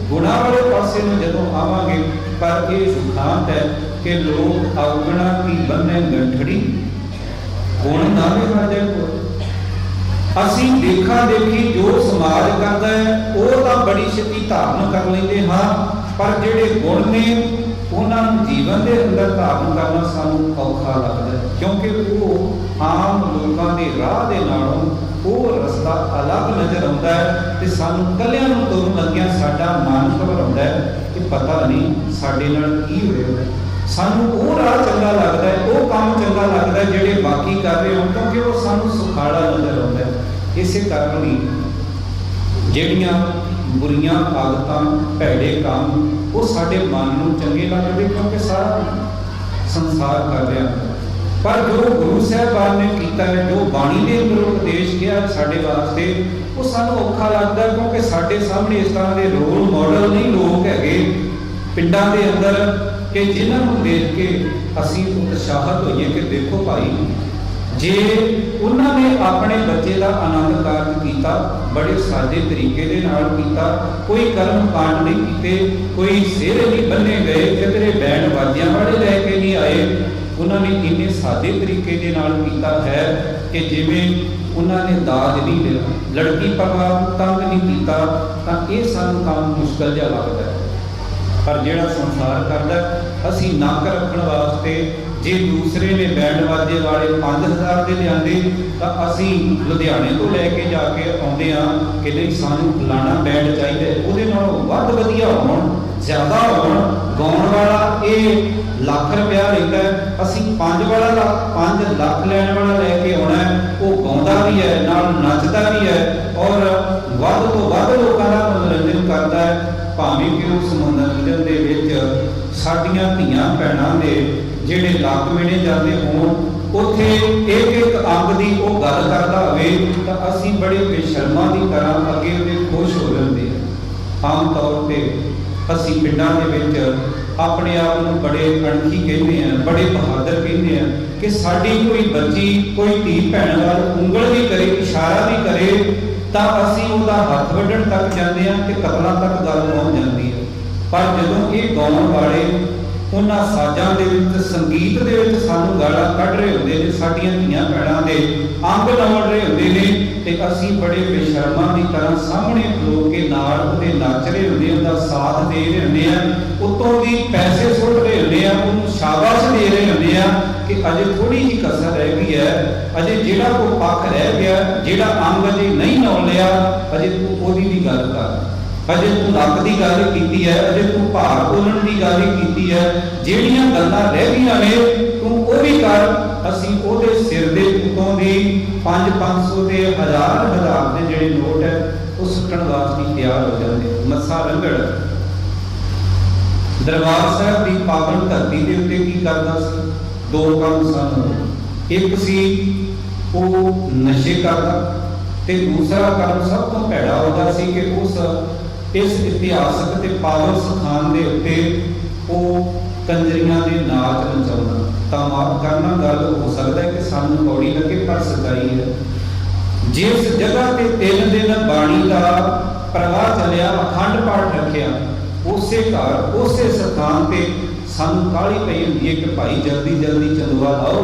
ਗੁਣਾਂ ਵਾਲੇ ਪਾਸੇ ਨੂੰ ਜਦੋਂ ਆਵਾਂਗੇ, ਪਰ ਇਹ ਸਿਧਾਂਤ ਹੈ ਕਿ ਲੋਕ ਅਵਗੁਣਾਂ ਕੀ ਬੰਨੇ ਗੰਠੜੀ, ਗੁਣ ਨਾ ਵਿਖਾਜੇ ਕੋ। ਅਸੀਂ ਦੇਖਾ ਦੇਖੀ ਜੋ ਸਮਾਜ ਕਰਦਾ ਹੈ ਉਹ ਤਾਂ ਬੜੀ ਛੇਤੀ ਧਾਰਨ ਕਰ ਲੈਂਦੇ ਹਾਂ, ਪਰ ਜਿਹੜੇ ਗੁਣ ਨੇ ਉਹਨਾਂ ਨੂੰ ਜੀਵਨ ਦੇ ਅੰਦਰ ਧਾਰਨ ਕਰਨਾ ਸਾਨੂੰ ਔਖਾ ਲੱਗਦਾ ਹੈ, ਕਿਉਂਕਿ ਉਹ ਆਮ ਲੋਕਾਂ ਦੇ ਰਾਹ ਦੇ ਨਾਲੋਂ ਉਹ ਰਸਤਾ ਅਲੱਗ ਨਜ਼ਰ ਆਉਂਦਾ ਹੈ ਤੇ ਸਾਨੂੰ ਕੱਲਿਆਂ ਨੂੰ ਤੁਰਨ ਲੱਗਿਆਂ ਸਾਡਾ ਮਨ ਘਬਰਾਉਂਦਾ ਹੈ ਕਿ ਪਤਾ ਨਹੀਂ ਸਾਡੇ ਨਾਲ ਕੀ ਹੋਏਗਾ। ਸਾਨੂੰ ਉਹ ਰਾਹ ਚੰਗਾ ਲੱਗਦਾ ਹੈ, ਉਹ ਕੰਮ ਚੰਗਾ ਲੱਗਦਾ ਹੈ ਜਿਹੜੇ ਬਾਕੀ ਕਰ ਰਹੇ ਹੋਣ, ਕਿਉਂਕਿ ਉਹ ਸਾਨੂੰ ਸੁਖਾਲਾ ਨਜ਼ਰ ਆਉਂਦਾ ਹੈ। ਇਸੇ ਕਾਰਨ ਹੀ ਜਿਹੜੀਆਂ ਬੁਰੀਆਂ ਆਦਤਾਂ, ਭੈੜੇ ਕੰਮ ਉਹ ਸਾਡੇ ਮਨ ਨੂੰ ਚੰਗੇ ਲੱਗਦੇ, ਕਿਉਂਕਿ ਸਾਰਾ ਸੰਸਾਰ ਕਰ ਰਿਹਾ। ਪਰ ਜੋ ਗੁਰੂ ਸਾਹਿਬਾਨ ਨੇ ਕੀਤਾ ਹੈ, ਜੋ ਬਾਣੀ ਦੇ ਅੰਦਰ ਉਪਦੇਸ਼ ਕਿਹਾ ਸਾਡੇ ਵਾਸਤੇ, ਉਹ ਸਾਨੂੰ ਔਖਾ ਲੱਗਦਾ, ਕਿਉਂਕਿ ਸਾਡੇ ਸਾਹਮਣੇ ਇਸ ਤਰ੍ਹਾਂ ਦੇ ਰੋਲ ਮਾਡਲ ਨਹੀਂ ਲੋਕ ਹੈਗੇ ਪਿੰਡਾਂ ਦੇ ਅੰਦਰ ਕਿ ਜਿਨ੍ਹਾਂ ਨੂੰ ਦੇਖ ਕੇ ਅਸੀਂ ਉਤਸ਼ਾਹਿਤ ਹੋਈਏ ਕਿ ਦੇਖੋ ਭਾਈ ਜੇ ਉਹਨਾਂ ਨੇ ਆਪਣੇ ਬੱਚੇ ਦਾ ਆਨੰਦ ਕਾਰਜ ਕੀਤਾ, ਬੜੇ ਸਾਦੇ ਤਰੀਕੇ ਦੇ ਨਾਲ ਕੀਤਾ, ਕੋਈ ਕਰਮ ਕਾਂਡ ਨਹੀਂ ਕੀਤੇ, ਕੋਈ ਸਿਹਰੇ ਨਹੀਂ ਬੰਨੇ ਗਏ, ਕਿਧਰੇ ਬੈਂਡ ਵਾਜਿਆਂ ਵਾਲੇ ਲੈ ਕੇ ਨਹੀਂ ਆਏ, ਉਹਨਾਂ ਨੇ ਇੰਨੇ ਸਾਦੇ ਤਰੀਕੇ ਦੇ ਨਾਲ ਕੀਤਾ ਹੈ ਕਿ ਜਿਵੇਂ ਉਹਨਾਂ ਨੇ ਦਾਜ ਨਹੀਂ ਲਿਆ, ਲੜਕੀ ਪਰਿਵਾਰ ਨੂੰ ਤੰਗ ਨਹੀਂ ਕੀਤਾ, ਤਾਂ ਇਹ ਸਾਨੂੰ ਕੰਮ ਮੁਸ਼ਕਲ ਜਿਹਾ ਲੱਗਦਾ ਹੈ। ਪਰ ਜਿਹੜਾ ਸੰਸਾਰ ਕਰਦਾ, ਅਸੀਂ ਨੱਕ ਰੱਖਣ ਵਾਸਤੇ ਜੇ ਦੂਸਰੇ ਨੇ ਬੈਂਡ ਵਾਜੇ ਵਾਲੇ 5000 ਦੇ ਲਿਆਂਦੇ ਤਾਂ ਅਸੀਂ ਲੁਧਿਆਣੇ ਤੋਂ ਲੈ ਕੇ ਜਾ ਕੇ ਆਉਂਦੇ ਹਾਂ ਕਿ ਨਹੀਂ ਸਾਨੂੰ ਫਲਾਣਾ ਬੈਂਡ ਚਾਹੀਦਾ, ਉਹਦੇ ਨਾਲੋਂ ਵੱਧ ਵਧੀਆ ਹੋਣ, ਜ਼ਿਆਦਾ ਹੋਣ, ਗਾਉਣ ਵਾਲਾ ਇਹ ਲੱਖ ਰੁਪਇਆ ਲੈਂਦਾ, ਅਸੀਂ 5 ਲੱਖ ਲੈਣ ਵਾਲਾ ਲੈ ਕੇ ਆਉਣਾ, ਉਹ ਗਾਉਂਦਾ ਵੀ ਹੈ ਨਾਲ ਨੱਚਦਾ ਵੀ ਹੈ ਔਰ ਵੱਧ ਤੋਂ ਵੱਧ ਲੋਕਾਂ ਦਾ ਮਨੋਰੰਜਨ ਕਰਦਾ ਹੈ। ਭਾਵੇਂ ਕਿ ਉਸ ਮਨੋਰੰਜਨ ਦੇ ਵਿੱਚ ਸਾਡੀਆਂ ਧੀਆਂ ਭੈਣਾਂ ਦੇ ਜਿਹੜੇ ਲੱਕ ਮਿਣੇ ਜਾਂਦੇ ਹੋਣ, ਉੱਥੇ ਇੱਕ ਅੰਗ ਦੀ ਉਹ ਗੱਲ ਕਰਦਾ ਹੋਵੇ ਤਾਂ ਅਸੀਂ ਬੜੇ ਬੇਸ਼ਰਮਾਂ ਦੀ ਤਰ੍ਹਾਂ ਅੱਗੇ ਉਹਦੇ ਖੁਸ਼ ਹੋ ਜਾਂਦੇ ਹਾਂ। ਆਮ ਤੌਰ ਤੇ ਅਸੀਂ ਪਿੰਡਾਂ ਦੇ ਵਿੱਚ अपने आप को बड़े अणखी कहते हैं, बड़े बहादुर कहते हैं कि साडी कोई बच्ची कोई धी भैन वाल उंगल भी करे, इशारा भी करे तो असीं उहदा हथ वड्ढण तक जाते हैं कि कतलों तक गल पहुंच जाती है। पर जदों ये गाउण वाले उन्हां साजां दे विच संगीत दे विच सानूं गालां कढ रहे हुंदे ने, साडीआं धीआं भैणां दे अंग लाउण रहे हुंदे ने ते असीं बड़े बेशर्मां दी तरह सामने खलो के नाल उहदे नच रहे हुंदे, उहदा साथ दे रहे हुंदे आ, उत्तों दी पैसे सुੱਟ रहे हुंदे आ, उहनूं शाबाश दे रहे हुंदे आ कि अजे थोड़ी जी कसर रह गई है, अजे जिहड़ा कोई पक्ष रह गया, जिहड़ा अंग अजे नहीं लाउण लिया, अजे तूं ओहदी दी गल कर, अजे तू नक की गल की है, अजे तू भार बोलण की गल की है, जिहड़ियां गल्लां रह गईयां ने तू वो भी कर। असीं ओहदे सिर दे उत्तों दी 500 ते 1000 के जिहड़े नोट है वो सुੱਟਣ वास्ते तैयार हो जाते। मस्सा रंगड़ दरबार साहब की पावन धरती के उत्ते की करदा सी, दो काम सन। एक सी वो नशे करदा ते दूसरा काम सब तो भैड़ा होता सी कि उस इस इतिहासक ते पावन स्थान के उत्ते वो कंजरियां दे नाच नचाउणा तमाम करना। गल हो सकता है कि सानूं कौड़ी लगे पर सच्चाई है। जिस जगह ते 3 दिन बाणी का प्रवाह चलिया, अखंड पाठ रखिया, उसे घर उसे स्थान पे सानूं काहली पई हुंदी है कि भाई जल्दी जल्दी चंदवा लाओ,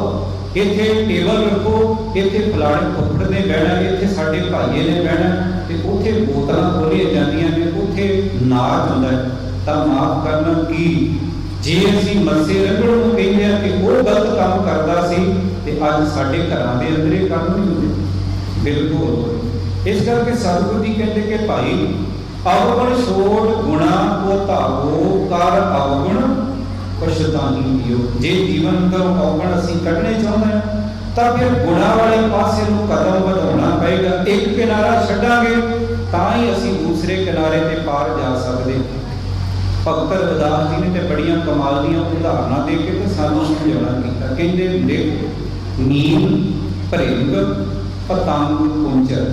इत्थे टेबल रखो, इत्थे फलाणे फुੱਫੜ ने बहना, इत्थे साडे भाईए ने बहना, ते उत्थे बोतलां खोलियां जांदियां ने, उत्थे नाच हुंदा है। तां माफ करना कि जे असीं मस्से रंगड़ नूं कहिंदे आ कि वो गलत काम करदा सी ते अज साडे घरां दे अंदर इह काम नहीं हुंदे। बिल्कुल इस करके सतगुरु जी कहते कि भाई अवगुण छोड़ गुणा को धावो, कर अवगुण पछतानी दियो। जे जीवन का अवगुण असीं कढने चाहुंदे हां तां फिर गुणा वाले पासे नूं कदम वधाउणा पएगा। एक किनारा छड्डांगे तां ही असीं दूसरे किनारे ते पार जा सकदे। भगत रविदास जी ने ते बड़ियां कमाल दीयां उदाहरणां दे के ते सानूं समझाउणा कीता। कहंदे हुंदे नील भरिंग पतंग पुंजर,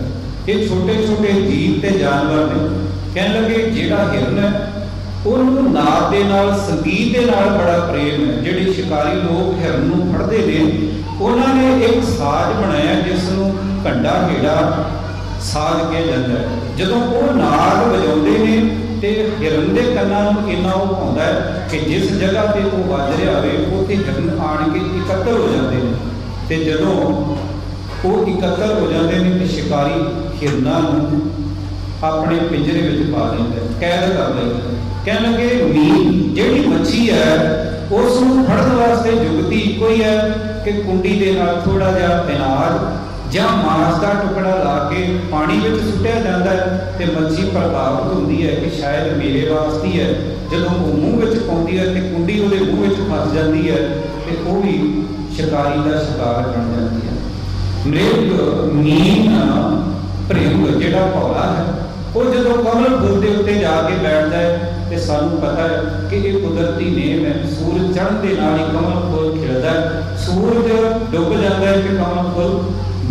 ये छोटे छोटे जीव ते जानवर ने। कहण लगे जिहड़ा हिरन है ਉਹਨੂੰ ਨਾਦ ਦੇ ਨਾਲ ਸੰਗੀਤ ਦੇ ਨਾਲ ਬੜਾ ਪ੍ਰੇਮ ਹੈ। ਜਿਹੜੇ ਸ਼ਿਕਾਰੀ ਲੋਕ ਹਿਰਨ ਨੂੰ ਫੜਦੇ ਨੇ ਉਹਨਾਂ ਨੇ ਇੱਕ ਸਾਜ਼ ਬਣਾਇਆ ਜਿਸ ਨੂੰ ਘੰਡਾ ਹੇੜਾ ਸਾਜ਼ ਕਿਹਾ ਜਾਂਦਾ ਹੈ। ਜਦੋਂ ਉਹ ਨਾਦ ਵਜਾਉਂਦੇ ਨੇ ਤੇ ਹਿਰਨ ਦੇ ਕੰਨਾਂ ਨੂੰ ਇੰਨਾ ਉਹ ਆਉਂਦਾ ਹੈ ਕਿ ਜਿਸ ਜਗ੍ਹਾ ਤੇ ਉਹ ਵੱਜ ਰਿਹਾ ਹੋਵੇ ਉੱਥੇ ਹਿਰਨ ਆਣ ਕੇ ਇਕੱਤਰ ਹੋ ਜਾਂਦੇ ਨੇ। ਤੇ ਜਦੋਂ ਉਹ ਇਕੱਤਰ ਹੋ ਜਾਂਦੇ ਨੇ ਤੇ ਸ਼ਿਕਾਰੀ ਹਿਰਨਾਂ ਨੂੰ ਆਪਣੇ ਪਿੰਜਰੇ ਵਿੱਚ ਪਾ ਲੈਂਦਾ, ਕੈਦ ਕਰ ਲੈਂਦਾ। कहने लगे मीन जिहड़ी मच्छी है उस नूं फड़न वास्ते जुगती इक्को ही है कि कुंडी दे नाल थोड़ा जिहा अनाज जां मांस दा टुकड़ा ला के पानी विच सुੱਟਿਆ ਜਾਂਦਾ है ते मच्छी प्रभावित हुंदी है कि शायद मेरे वास्ते है। जदों वो मूँह विच पाउंदी है ते कुंडी उहदे मूँह विच फस जाती है ते वो भी शिकारी का शिकार बन जाती है। मृग मीन भृंग जिहड़ा भौला है वो जदों कमल फुल के उत्ते जाके बैठता है ते सानू पता है कि ये कुदरती नेम है। सूरज चढ़न के नाल ही कमल फुल खिलदा है, सूरज डुब जाता है कि कमल फुल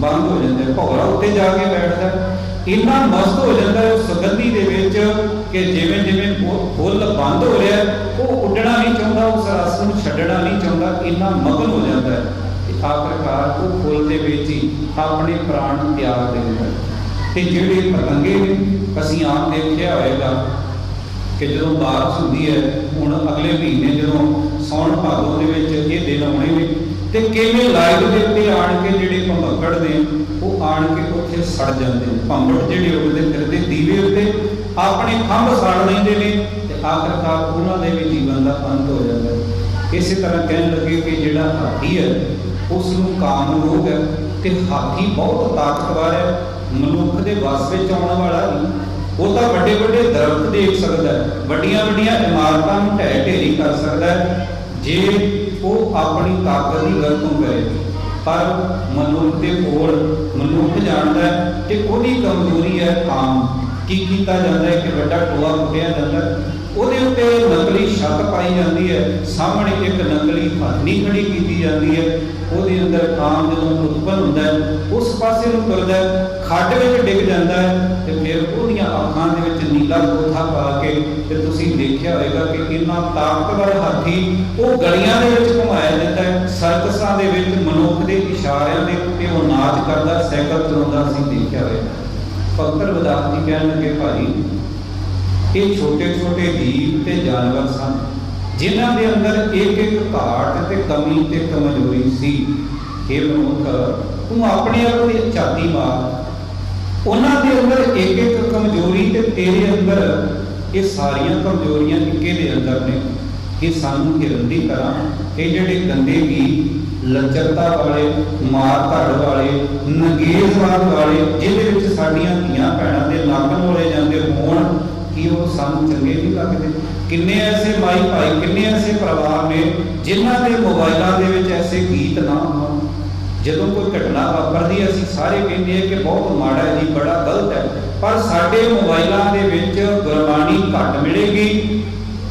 बंद हो जाता है, भौरा उत्ते जाके बैठता है। इन्ना मस्त हो जाता है उस सुगंधी दे विच कि जिवें जिवें फुल बंद हो रहा है वो उड्डना नहीं चाहता, उस रस नूं छड्डना नहीं चाहता, इन्ना मगन हो जाता है। आखिरकार वो फुल दे विच ही अपने प्राण त्याग देंदा है। ते जिहड़े पतंगे ने असीं आम देखिया होएगा कि जो बारिश होंगी है हुण अगले महीने जो सौण भादों के ये दिन आने ने तो किवें लाइट के उत्ते आण के जिहड़े भंबकड़ ने वो आण के उत्थे सड़ जाते हैं। भंबड़ जिहड़े उड़दे फिरदे दीवे उत्ते अपने खंभ साड़ लैंदे ने ते आखिरकार उन्हां दे भी जीवन का अंत हो जाता है। इस तरह कहण लगे कि जिहड़ा हाथी है उस नूं काम रोग है कि हाथी बहुत ताकतवर है, मनुख के वस में आने वाला नहीं। वो तो बड़े बड़े दरख्त देख सकता है, वड्डियां वड्डियां इमारतां नूं ढह ढेरी कर सकता है जे वो अपनी ताकत की वरतों करे। पर मनुख के कोल मनुख जानता है कि उसकी कमजोरी है काम। की कीता जाता है कि बड़ा टोआ पुटिया जाता है, ਉਹਦੇ ਉੱਤੇ नकली छत पाई जाती है, सामने एक नकली हाथी खड़ी की जाती है, ਉਹਦੇ अंदर काम जो उत्पन्न होता है उस पासे ਨੂੰ ਤੁਰਦਾ है, खड्ड ਵਿੱਚ ਡਿੱਗ ਜਾਂਦਾ है ਤੇ ਫਿਰ ਉਹਦੀਆਂ ਦੀਆਂ ਅੱਖਾਂ ਦੇ ਵਿੱਚ ਨੀਲਾ ਕੋਠਾ ਪਾ ਕੇ, ਤੇ ਤੁਸੀਂ ਦੇਖਿਆ ਹੋਵੇਗਾ ਕਿ ਇੰਨਾ ਤਾਕਤਵਰ ਹਾਥੀ ਉਹ ਗਲੀਆਂ ਦੇ ਵਿੱਚ ਘੁਮਾਇਆ ਜਾਂਦਾ ਹੈ। ਸਰਕਸਾਂ ਦੇ ਵਿੱਚ ਮਨੁੱਖ ਦੇ ਇਸ਼ਾਰਿਆਂ ਦੇ ਉੱਤੇ ਉਹ ਨਾਚ ਕਰਦਾ, ਸਾਈਕਲ ਚਲਾਉਂਦਾ ਅਸੀਂ ਦੇਖਿਆ ਹੋਵੇਗਾ। ਭਗਤ ਰਵਿਦਾਸ ਜੀ ਕਹਿਣ ਲੱਗੇ, ਭਾਈ ਇਹ ਛੋਟੇ ਛੋਟੇ ਜੀਵ ਤੇ ਜਾਨਵਰ ਸਨ ਜਿਨ੍ਹਾਂ ਦੇ ਅੰਦਰ ਇੱਕ ਇੱਕ ਘਾਟ ਤੇ ਕਮੀ ਤੇ ਕਮਜ਼ੋਰੀ ਸੀ। ਇਹ ਮਨੁੱਖ ਤੂੰ ਆਪਣੇ ਆਪ ਤੇ ਝਾਤੀ ਮਾਰ, ਉਹਨਾਂ ਦੇ ਅੰਦਰ ਇੱਕ ਇੱਕ ਕਮਜ਼ੋਰੀ ਤੇ ਤੇਰੇ ਅੰਦਰ ਇਹ ਸਾਰੀਆਂ ਕਮਜ਼ੋਰੀਆਂ ਇੱਕੇ ਦੇ ਅੰਦਰ ਨੇ। ਕਿ ਸਾਨੂੰ ਹਿਰਨ ਦੀ ਤਰ੍ਹਾਂ ਇਹ ਜਿਹੜੇ ਗੰਦੇ ਗੀਤ, ਲੱਚਰਤਾ ਵਾਲੇ, ਮਾਰ ਧੜ ਵਾਲੇ, ਨੰਗੇਜ਼ਵਾਦ ਵਾਲੇ, ਜਿਹਦੇ ਵਿੱਚ ਸਾਡੀਆਂ ਧੀਆਂ ਭੈਣਾਂ ਦੇ ਨੱਕ ਨੋਲੇ ਜਾਂਦੇ ਹੋਣ, ਕਿ ਉਹ ਸਾਨੂੰ ਚੰਗੇ ਨਹੀਂ ਲੱਗਦੇ। ਕਿੰਨੇ ਐਸੇ ਮਾਈ ਭਾਈ, ਕਿੰਨੇ ਐਸੇ ਪਰਿਵਾਰ ਨੇ ਜਿਨ੍ਹਾਂ ਦੇ ਮੋਬਾਈਲਾਂ ਦੇ ਵਿੱਚ ਐਸੇ ਗੀਤ ਨਾ ਹੋਣ। ਜਦੋਂ ਕੋਈ ਘਟਨਾ ਵਾਪਰਦੀ ਅਸੀਂ ਸਾਰੇ ਕਹਿੰਦੇ ਹਾਂ ਕਿ ਬਹੁਤ ਮਾੜਾ ਹੈ ਜੀ, ਬੜਾ ਗਲਤ ਹੈ, ਪਰ ਸਾਡੇ ਮੋਬਾਈਲਾਂ ਦੇ ਵਿੱਚ ਗੁਰਬਾਣੀ ਘੱਟ ਮਿਲੇਗੀ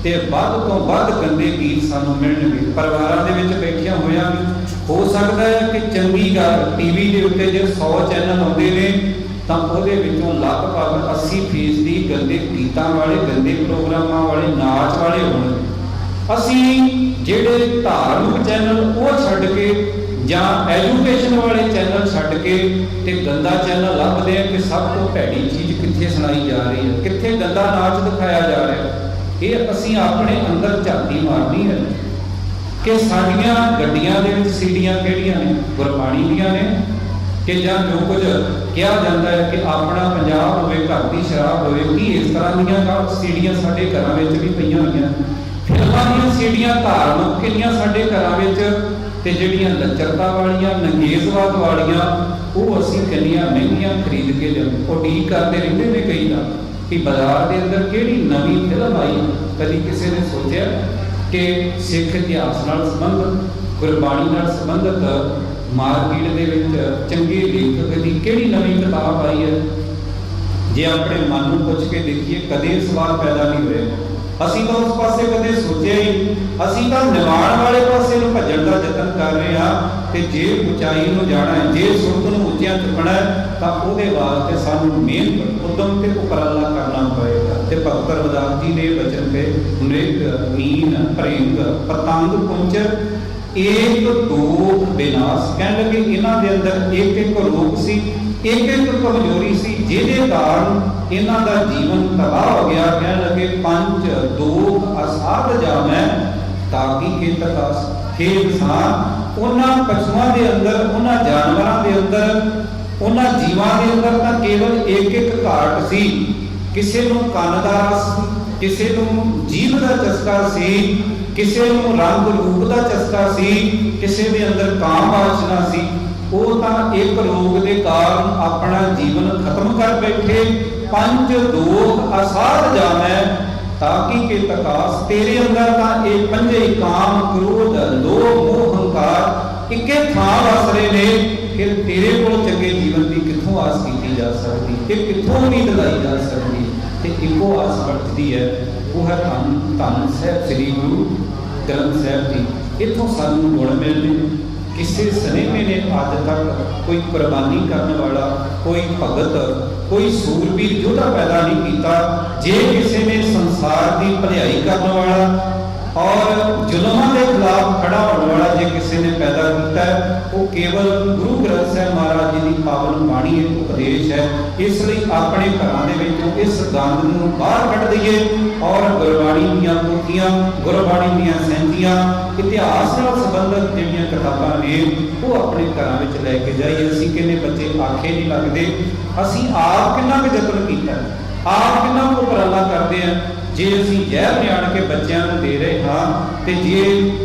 ਤੇ ਵੱਧ ਤੋਂ ਵੱਧ ਗੰਦੇ ਗੀਤ ਸਾਨੂੰ ਮਿਲਣਗੇ। ਪਰਿਵਾਰਾਂ ਦੇ ਵਿੱਚ ਬੈਠਿਆਂ ਹੋਇਆਂ ਵੀ ਹੋ ਸਕਦਾ ਹੈ ਕਿ ਚੰਗੀ ਗੱਲ ਟੀਵੀ ਦੇ ਉੱਤੇ ਜੇ 100 ਚੈਨਲ ਆਉਂਦੇ ਨੇ ਤਾਂ ਉਹਦੇ ਵਿੱਚੋਂ ਲਗਭਗ 80% ਗੰਦੇ ਗੀਤਾਂ ਵਾਲੇ, ਗੰਦੇ ਪ੍ਰੋਗਰਾਮਾਂ ਵਾਲੇ, ਨਾਚ ਵਾਲੇ ਹੋਣਗੇ। ਅਸੀਂ ਜਿਹੜੇ ਧਾਰਮਿਕ ਚੈਨਲ ਉਹ ਛੱਡ ਕੇ ਜਾਂ ਐਜੂਕੇਸ਼ਨ ਵਾਲੇ ਚੈਨਲ ਛੱਡ ਕੇ ਤੇ ਗੰਦਾ ਚੈਨਲ ਲੱਭਦੇ ਆ ਕਿ ਸਭ ਤੋਂ ਭੈੜੀ ਚੀਜ਼ ਕਿੱਥੇ ਸੁਣਾਈ ਜਾ ਰਹੀ ਹੈ, ਕਿੱਥੇ ਗੰਦਾ ਨਾਚ ਦਿਖਾਇਆ ਜਾ ਰਿਹਾ। ਇਹ ਅਸੀਂ ਆਪਣੇ ਅੰਦਰ ਝਾਤੀ ਮਾਰਨੀ ਹੈ ਕਿ ਸਾਡੀਆਂ ਗੱਡੀਆਂ ਦੇ ਵਿੱਚ ਸੀੜੀਆਂ ਕਿਹੜੀਆਂ ਨੇ, ਗੁਰਬਾਣੀ ਦੀਆਂ ਨੇ ਕਿ ਜਾਂ ਜੋ ਕੁਝ ਕਿਹਾ ਜਾਂਦਾ ਹੈ ਕਿ ਆਪਣਾ ਪੰਜਾਬ ਹੋਵੇ, ਘਰ ਦੀ ਸ਼ਰਾਬ ਹੋਵੇ, ਕੀ ਇਸ ਤਰ੍ਹਾਂ ਦੀਆਂ ਸੀੜੀਆਂ ਸਾਡੇ ਘਰਾਂ ਵਿੱਚ ਵੀ ਪਈਆਂ ਹੋਈਆਂ। ਫਿਲਮਾਂ ਦੀਆਂ ਸੀੜੀਆਂ ਧਾਰਮਿਕ ਕਿੰਨੀਆਂ ਸਾਡੇ ਘਰਾਂ ਵਿੱਚ, ਤੇ ਜਿਹੜੀਆਂ ਲੱਚਰਤਾ ਵਾਲੀਆਂ, ਨੰਗੇਜ਼ਵਾਦ ਵਾਲੀਆਂ, ਉਹ ਅਸੀਂ ਕਿੰਨੀਆਂ ਮਹਿੰਗੀਆਂ ਖਰੀਦ ਕੇ ਲਿਆਉਂਦੇ। ਉਡੀਕ ਕਰਦੇ ਰਹਿੰਦੇ ਨੇ ਕਈ ਤਾਂ ਕਿ ਬਾਜ਼ਾਰ ਦੇ ਅੰਦਰ ਕਿਹੜੀ ਨਵੀਂ ਫਿਲਮ ਆਈ। ਕਦੀ ਕਿਸੇ ਨੇ ਸੋਚਿਆ ਕਿ ਸਿੱਖ ਇਤਿਹਾਸ ਨਾਲ ਸੰਬੰਧਿਤ, ਗੁਰਬਾਣੀ ਨਾਲ ਸੰਬੰਧਿਤ ਮਾਰਕੀਟ ਦੇ ਵਿੱਚ ਚੰਗੇ ਲੇਖਕ ਦੀ ਕਿਹੜੀ ਨਵੀਂ ਕਿਤਾਬ ਆਈ ਹੈ? ਜੇ ਆਪਣੇ ਮਨ ਨੂੰ ਪੁੱਛ ਕੇ ਦੇਖੀਏ, ਕਦੇ ਸਵਾਲ ਪੈਦਾ ਨਹੀਂ ਹੋਏ। ਅਸੀਂ ਤਾਂ ਉਸ ਪਾਸੇ ਕਦੇ ਸੋਚਿਆ ਹੀ, ਅਸੀਂ ਤਾਂ ਨਿਵਾਣ ਵਾਲੇ ਪਾਸੇ ਨੂੰ ਭੱਜਣ ਦਾ ਯਤਨ ਕਰ ਰਹੇ ਹਾਂ। ਤੇ ਜੇ ਉਚਾਈ ਨੂੰ ਜਾਣਾ ਹੈ, ਜੇ ਸੁਰਤ ਨੂੰ ਉੱਚਿਆਂ ਚੁੱਕਣਾ ਹੈ, ਤਾਂ ਉਹਦੇ ਵਾਸਤੇ ਸਾਨੂੰ ਮਿਹਨਤ, ਉਦਮ ਤੇ ਉਪਰਾਲਾ ਕਰਨਾ ਪਏਗਾ। ਤੇ ਭਗਤ ਰਵਿਦਾਸ ਜੀ ਨੇ ਵਚਨ ਤੇ ਮ੍ਰਿਗ, ਮੀਨ, ਭ੍ਰਿੰਗ, ਪਤੰਗ, ਪੁੰਚਰ, ਇੱਕ ਦੋਖ ਵਿਨਾਸ਼, ਕਹਿਣ ਲੱਗੇ ਇਹਨਾਂ ਦੇ ਅੰਦਰ ਇੱਕ ਇੱਕ ਰੋਗ ਸੀ, ਇੱਕ ਇੱਕ ਕਮਜ਼ੋਰੀ ਸੀ, ਜਿਹਦੇ ਕਾਰਨ ਇਹਨਾਂ ਦਾ ਜੀਵਨ ਤਬਾਹ ਹੋ ਗਿਆ। ਕਹਿਣ ਲੱਗੇ ਪੰਜ ਦੋਖ ਅਸਾਧ ਜਾਮੈ ਤਾਕੀ ਕੇ ਤਕਾਸ। हे ਇਨਸਾਨ, ਉਹਨਾਂ ਪਸ਼ੂਆਂ ਦੇ ਅੰਦਰ, ਉਹਨਾਂ ਜਾਨਵਰਾਂ ਦੇ ਅੰਦਰ, ਉਹਨਾਂ ਜੀਵਾਂ ਦੇ ਅੰਦਰ ਤਾਂ ਕੇਵਲ ਇੱਕ ਇੱਕ ਘਾਟ ਸੀ। ਕਿਸੇ ਨੂੰ ਕੰਨ ਦਾ ਰਸ, ਕਿਸੇ ਨੂੰ ਜੀਭ ਦਾ ਚਸਕਾ ਸੀ, ਕਿਸੇ ਨੂੰ ਰੰਗ ਰੂਪ ਦਾ ਚਸਕਾ ਸੀ, ਕਿਸੇ ਦੇ ਅੰਦਰ ਕਾਮ ਵਾਸਨਾ ਸੀ। ਉਹ ਤਾਂ ਇੱਕ ਰੋਗ ਦੇ ਕਾਰਨ ਆਪਣਾ ਜੀਵਨ ਖਤਮ ਕਰ ਬੈਠੇ। ਪੰਜ ਦੋਖ ਅਸਾਧ ਜਾਮੈ ਤਾਕੀ ਕੇ ਤਕਾਸ। ਤੇਰੇ ਅੰਦਰ ਤਾਂ ਇਹ ਪੰਜੇ ਕਾਮ, ਕ੍ਰੋਧ, ਲੋਭ, ਮੋਹ, ਹੰਕਾਰ ਇੱਕੇ ਥਾਂ ਵਸ ਰਹੇ ਨੇ। ਫਿਰ ਤੇਰੇ ਕੋਲ ਚੰਗੇ ਜੀਵਨ ਦੀ ਕਿੱਥੋਂ ਆਸ ਕੀਤੀ ਜਾ ਸਕਦੀ, ਇਹ ਕਿੱਥੋਂ ਉਮੀਦ ਲਾਈ ਜਾ ਸਕਦੀ? ਤੇ ਇੱਕੋ ਆਸ ਵਰਤਦੀ ਹੈ, ਉਹ ਹੈ ਧੰਨ ਸਾਹਿਬ ਸ੍ਰੀ ਗੁਰੂ ਗ੍ਰੰਥ ਸਾਹਿਬ ਜੀ। ਇੱਥੋਂ ਸਾਨੂੰ ਗੁਣ ਮਿਲਦੇ। ਕਿਸੇ ਸਨੇਮੇ ਨੇ ਅੱਜ ਤੱਕ ਕੋਈ ਕੁਰਬਾਨੀ ਕਰਨ ਵਾਲਾ, ਕੋਈ ਭਗਤ, ਕੋਈ ਸੂਰਬੀਰ ਯੋਧਾ ਪੈਦਾ ਨਹੀਂ ਕੀਤਾ। ਜੇ ਕਿਸੇ ਨੇ ਸੰਸਾਰ ਦੀ ਭਲਾਈ ਕਰਨ ਵਾਲਾ ਔਰ ਜ਼ੁਲਮਾਂ ਦੇ ਖਿਲਾਫ ਖੜਾ ਹੋਣ ਵਾਲਾ ਜੇ ਕਿਸੇ ਨੇ ਪੈਦਾ ਕੀਤਾ, ਉਹ ਕੇਵਲ ਗੁਰੂ ਗ੍ਰੰਥ ਸਾਹਿਬ ਮਹਾਰਾਜ ਜੀ ਦੀ ਪਾਵਨ ਬਾਣੀ ਇੱਕ ਉਪਦੇਸ਼ ਹੈ। ਇਸ ਲਈ ਆਪਣੇ ਘਰਾਂ ਦੇ ਵਿੱਚੋਂ ਇਸ ਗੰਦ ਨੂੰ ਬਾਹਰ ਕੱਢ ਦਈਏ ਔਰ ਗੁਰਬਾਣੀ ਦੀਆਂ ਪੋਥੀਆਂ, ਗੁਰਬਾਣੀ ਦੀਆਂ ਸੈਂਚੀਆਂ, ਇਤਿਹਾਸ ਨਾਲ ਸੰਬੰਧਿਤ ਜਿਹੜੀਆਂ ਕਿਤਾਬਾਂ ਨੇ ਉਹ ਆਪਣੇ ਘਰਾਂ ਵਿੱਚ ਲੈ ਕੇ ਜਾਈਏ। ਅਸੀਂ ਕਿੰਨੇ ਬੱਚੇ ਆਖੇ ਨਹੀਂ ਲੱਗਦੇ, ਅਸੀਂ ਆਪ ਕਿੰਨਾ ਕੁ ਯਤਨ ਕੀਤਾ, ਆਪ ਕਿੰਨਾ ਕੁ ਉਪਰਾਲਾ ਕਰਦੇ ਹਾਂ। ਜੇ ਅਸੀਂ ਜ਼ਹਿਰ ਲਿਆਣ ਕੇ ਬੱਚਿਆਂ ਨੂੰ ਦੇ ਰਹੇ ਹਾਂ, ਤੇ ਜੇ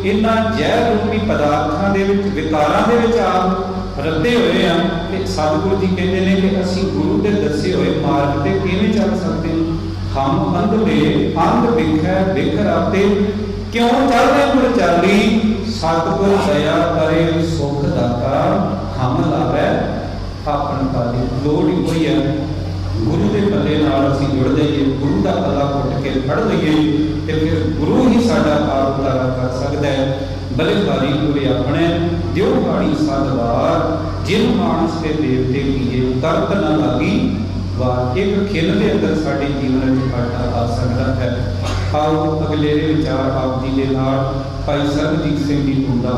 ਇਹਨਾਂ ਜ਼ਹਿਰ ਰੂਪੀ ਪਦਾਰਥਾਂ ਦੇ ਵਿੱਚ, ਵਿਕਾਰਾਂ ਦੇ ਵਿੱਚ ਆਪ ਰੱਦੇ ਹੋਏ ਆ, ਤੇ ਸਤਿਗੁਰੂ ਜੀ ਕਹਿੰਦੇ ਨੇ ਕਿ ਅਸੀਂ ਗੁਰੂ ਦੇ ਦੱਸੇ ਹੋਏ ਮਾਰਗ ਤੇ ਕਿਵੇਂ ਚੱਲ ਸਕਦੇ ਹਾਂ। ਹਮ ਅੰਧ ਵੇ ਅੰਧ ਵਿਖੈ ਵਿਖ ਰਾਤੇ, ਕਿਉਂ ਚੱਲਦੇ ਗੁਰ ਚਾਲੀ, ਸਤਿਗੁਰ ਦਇਆ ਕਰੇ ਸੁਖ ਦਾਤਾ, ਹਮ ਲਾਵੈ ਆਪਨ ਕਾਲੀ। ਲੋੜ ਹੀ ਕੋਈ ਹੈ ਗੁਰੂ ਦੇ ਪੱਲੇ ਨਾਲ ਅਸੀਂ ਜੁੜ ਜਾਈਏ, ਗੁਰੂ ਦਾ ਪੱਲਾ ਪੁੱਟ ਕੇ ਫੜ ਲਈਏ, ਤੇ ਫਿਰ ਗੁਰੂ ਹੀ ਸਾਡਾ ਪਾਰ ਉਤਾਰਾ ਕਰ ਸਕਦਾ ਹੈ। ਬਲਿਹਾਰੀ ਗੁਰੇ ਆਪਣੇ ਦਿਓ ਗਾੜੀ ਸਦਵਾਰ, ਜਿਨ ਮਾਨਸ ਤੇ ਦੇਵਤੇ ਕੀਏ, ਕਰਤ ਨਾ ਲਾਗੀ ਵਾਰ ਇੱਕ ਖਿਲ ਦੇ ਅੰਦਰ ਸਾਡੇ ਜੀਵਨ ਵਿੱਚ ਘਾਟਾ ਆ ਸਕਦਾ ਹੈ। ਆਓ ਅਗਲੇਰੇ ਵਿਚਾਰ ਆਪ ਜੀ ਦੇ ਨਾਲ ਭਾਈ ਸਰਬਜੀਤ ਸਿੰਘ ਜੀ ਹੁੰਦਾ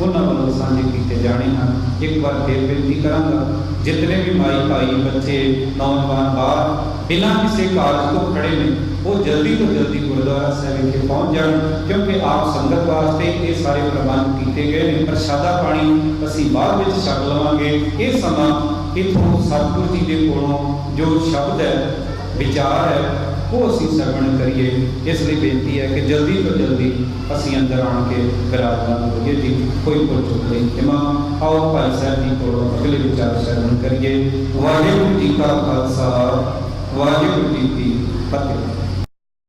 ਉਹਨਾਂ ਵੱਲੋਂ ਸਾਂਝੇ ਕੀਤੇ ਜਾਣੇ ਹਨ। ਇੱਕ ਵਾਰ ਫਿਰ ਬੇਨਤੀ ਕਰਾਂਗਾ, ਜਿਤਨੇ ਵੀ ਮਾਈ ਭਾਈ ਬੱਚੇ ਨੌਜਵਾਨ ਬਾਹਰ ਬਿਨਾਂ ਕਿਸੇ ਕਾਰਜ ਤੋਂ ਖੜੇ ਨੇ, ਉਹ ਜਲਦੀ ਤੋਂ ਜਲਦੀ ਗੁਰਦੁਆਰਾ ਸਾਹਿਬ ਵਿਖੇ ਪਹੁੰਚ ਜਾਣ, ਕਿਉਂਕਿ ਆਪ ਸੰਗਤ ਵਾਸਤੇ ਇਹ ਸਾਰੇ ਪ੍ਰਬੰਧ ਕੀਤੇ ਗਏ ਨੇ। ਪ੍ਰਸ਼ਾਦਾ ਪਾਣੀ ਅਸੀਂ ਬਾਅਦ ਵਿੱਚ ਛਕ ਲਵਾਂਗੇ। ਇਹ ਸਮਾਂ ਇੱਥੋਂ ਸਤਿਗੁਰੂ ਜੀ ਦੇ ਕੋਲੋਂ ਜੋ ਸ਼ਬਦ ਹੈ, ਵਿਚਾਰ ਹੈ, ਉਹ ਅਸੀਂ ਸਰਵਣ ਕਰੀਏ। ਇਸ ਲਈ ਬੇਨਤੀ ਹੈ ਕਿ ਜਲਦੀ ਤੋਂ ਜਲਦੀ ਅਸੀਂ ਅੰਦਰ ਆਣ ਕੇ ਵਿਰਾਜਮਾਨ ਹੋਈਏ ਜੀ। ਕੋਈ ਭੁੱਲ ਚੁੱਕ ਨਹੀਂ ਖਿਮਾ। ਆਓ ਭਾਈ ਸਾਹਿਬ ਜੀ ਕੋਲੋਂ ਅਗਲੇ ਵਿਚਾਰ ਸਰਵਣ ਕਰੀਏ। ਵਾਹਿਗੁਰੂ ਜੀ ਕਾ ਖਾਲਸਾ, ਵਾਹਿਗੁਰੂ ਜੀ ਕੀ ਫਤਿਹ।